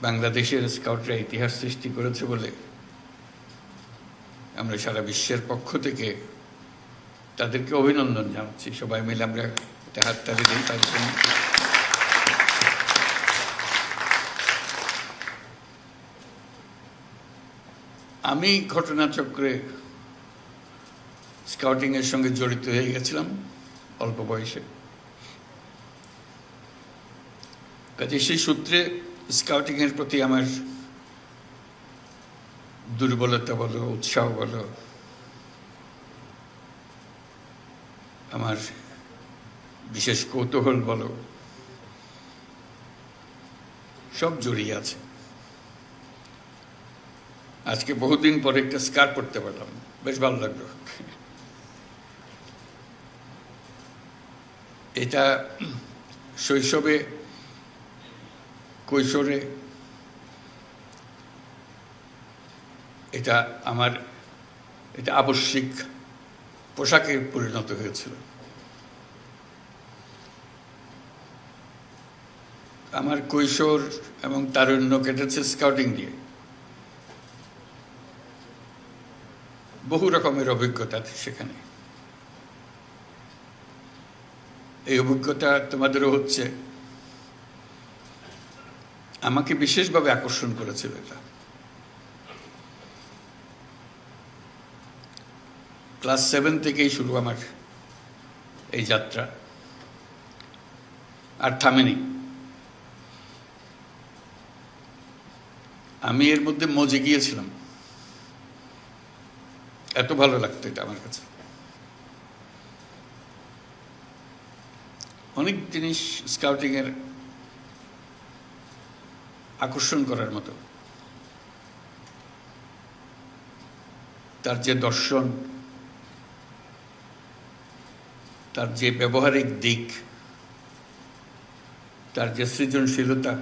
বাংলাদেশের স্কাউটরা ইতিহাস সৃষ্টি করেছে বলে আমরা সারা বিশ্বের পক্ষ থেকে তাদেরকে অভিনন্দন জানাচ্ছি। সবাই মিলে আমরা একটা হাততালি দিই তাদের জন্য। আমি ঘটনাচক্রে স্কাউটিংয়ের সঙ্গে জড়িত হয়ে গেছিলাম অল্প বয়সে, কাজে সেই সূত্রে স্কাউটিংয়ের প্রতি আমার দুর্বলতা বলো, উৎসাহ বলো, আমার বিশেষ কৌতূহল বলো, সব জড়িয়ে আছে। আজকে বহুদিন পরে একটা স্কার্ট পরতে পারলাম, বেশ ভালো লাগলো। এটা শৈশবে, কৈশোরে এটা আমার এটা আবশ্যিক পোশাকে পরিণত হয়েছিল। আমার কৈশোর এবং তারুণ্য কেটেছে স্কাউটিং দিয়ে। বহু রকমের অভিজ্ঞতা সেখানে। এই অভিজ্ঞতা তোমাদেরও হচ্ছে। আমাকে বিশেষভাবে আকর্ষণ করেছিল এটা। ক্লাস 7 থেকেই শুরু আমার এই যাত্রা, আর থামেনি। আমি এর মধ্যে মজে গিয়েছিলাম, এত ভালো লাগতো এটা আমার কাছে। অনেক জিনিস স্কাউটিং এর আকর্ষণ করার মতো। তার যে দর্শন, তার যে ব্যবহারিক দিক, তার যে সৃজনশীলতা,